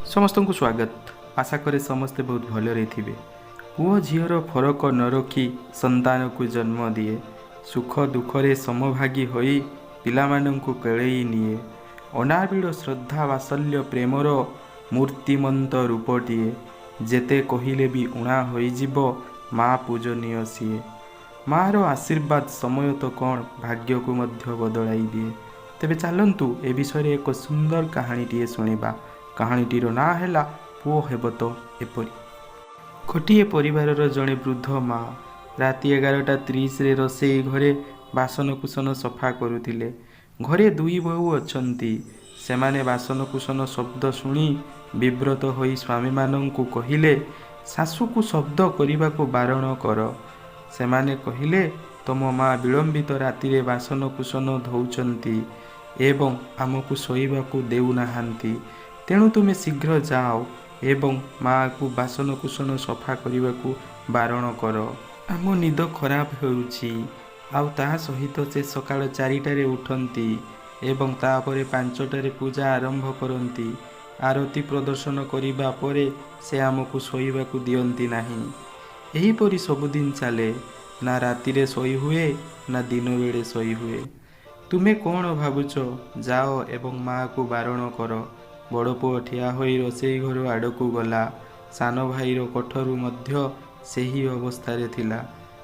समस्त को स्वागत। आशा करे समस्ते बहुत भल थे। पुओ झीर फरक न रखी संतान को जन्म दिए, सुख दुखरे समभागी होई पिलामानंकु केळई निए। अनाबिड़ श्रद्धा वात्सल्य प्रेमर मूर्तिमंत रूपटीए, जेते कहिले भी उणा होइजिब माँ पूजनीय सीए। माँ रो आशीर्वाद समय तो कौन भाग्य को मध्य बदलाई दिए। तेबे चलतु ए विषय एक सुंदर कहानीटीए शुणा। कहानीटीर ना है पुओ हेब तो एपरी। गोटे परिवार जड़े वृद्ध माँ राति 11:30 रोसई घरे बासनकुसन सफा करुथिले। घरे दुई बहु अछंती। सेमाने बासनकुसन शब्द शुणी विव्रत होई स्वामी मानंकु कहिले, सासु को शब्द करने को बारण कर। सेमाने कहिले, तुम माँ विलंबित राति बासनकुसन धौचंती एवं आमको शोइबाकू देउनाहांती, तेणु तुमे शीघ्र जाओ एवं माँ को बासनकुसन सफा करने को बारण कर। आम निद खराब होउछि। आउ ता सहित से सकाळ 4टारे उठंती एवं तापरे 5टारे पूजा आरंभ करती। आरती प्रदर्शन करिबा परे से आमको शोइबाकू दियंती नाही। एहीपरि सबुदिन चले। ना रातिरे शोई हुए ना दिन बेले शोई हुए। तुमे कौन भावुच? जाओ एवं माँ को बारण कर। बड़ पुओ ठिया होई रोसई घर आड़कू गला। सान भाईर कोठरू मध्य सेही अवस्थारे थिला।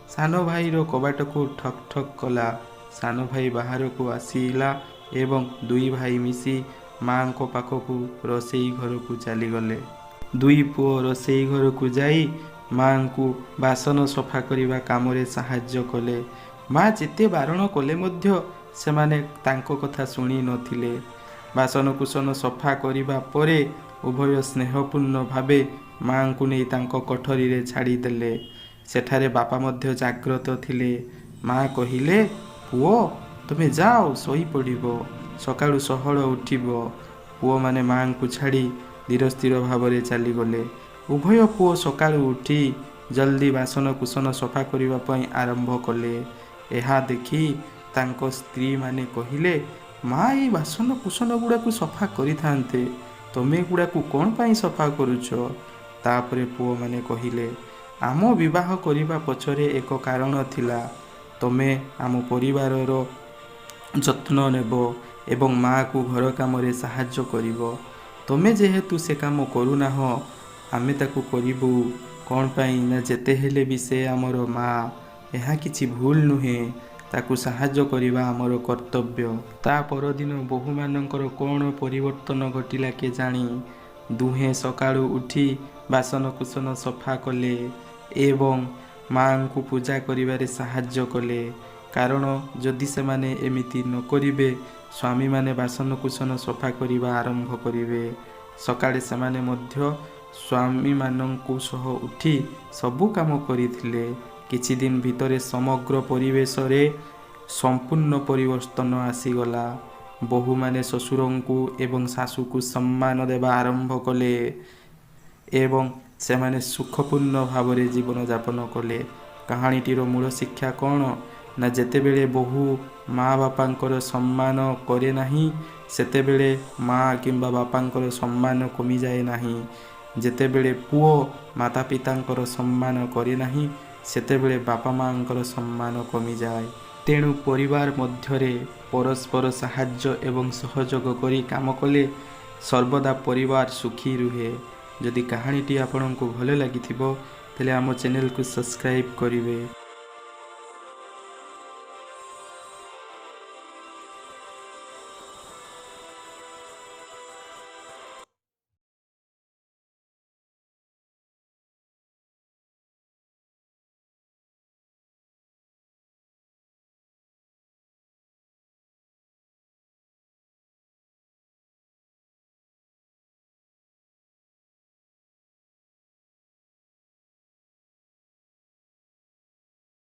सान भाईर कबाट को ठक ठक कला। सान भाई बाहर को आसीला एवं दुई भाई मिसी माँ को पाखकू रोसई घर को चलीगले। दुई पुओ रोसई घर को जाई माँ को बासन सफा करने काम साहाय्य कले। माँ जेते बारण कले मध्य सेमाने तांको कथा शुणी नथिले। बासनकुसन सफा करने परे उभय स्नेहपूर्ण भावे माँ को नहीं तांको कोठरी रे छाड़ी देले। सेठारे बापा मध्य जाग्रत थिले। माँ कहिले, पुओ तुमे जाओ सोई पड़िबो, सकाळु सहळ उठिबो। पुओ माने माँ को छाड़ी धीर स्थिर भाव में चलीगले। उभय पुओ सकाळु उठी जल्दी बासनकुसन सफा करने आरंभ कले। यह देखी तांको स्त्री माने कहिले, माँ ये बासनकुसन गुड़ा को सफा करिथान्ते, तमे गुड़ा को कौन पाई सफा करुछ? तापरे पुओ माने कहिले, आम विवाह करिबा पछरे एक कारण थिला। तमे आम परिवारर जत्न नेब एवं माँ को घर काम रे साहाय्य करिवो। तमे जेहेतु से काम करुनाह, आमे ताकू करिबु कौन पाई ना? जेते हेले भी से आमर माँ, यह किछि भूल नुहे। ताकू साहाय्य करिबा आमर कर्तव्य। ता परदिन बहु मानकर कौन परिवर्तन घटिला के जानी। दुहे सकाळु उठी बासनकुसन सफा कले एवं माँ को पूजा करिबारे साहाय्य कले। कारण जदि से माने एमिति न करिबे, स्वामी माने बासनकुसन सफा करिबा आरंभ करिबे। सकाळे सेमाने मध्य स्वामी मानंकु सह उठी सबु काम करिथिले। किछि दिन भितरे समग्र परिवेश रे संपूर्ण परिवर्तन आसीगला। बहु माने ससुरंकु एवं सासु को सम्मान देवा आरंभ कले एवं सेमाने सुखपूर्ण भाव में जीवन यापन कले। कहानीटीर मूल शिक्षा कौन ना? जेतेबेले बहु माँ बापांकर सम्मान करे नाही, सेतेबेले माँ किंबा बापांकर सम्मान कमी जाए नाही। जेतेबेले पुओ माता पितांकर सम्मान करे नाही, सेतेबेले बापा माँकर सम्मान कमी जाए। तेणु परिवार मध्यरे परस्पर साहाय्य एवं सहयोग करी काम कले सर्वदा परिवार सुखी रुहे। जदि कहानीटी आपनको भल लागिथिबो तेले आम चैनल को सब्सक्राइब करिवे।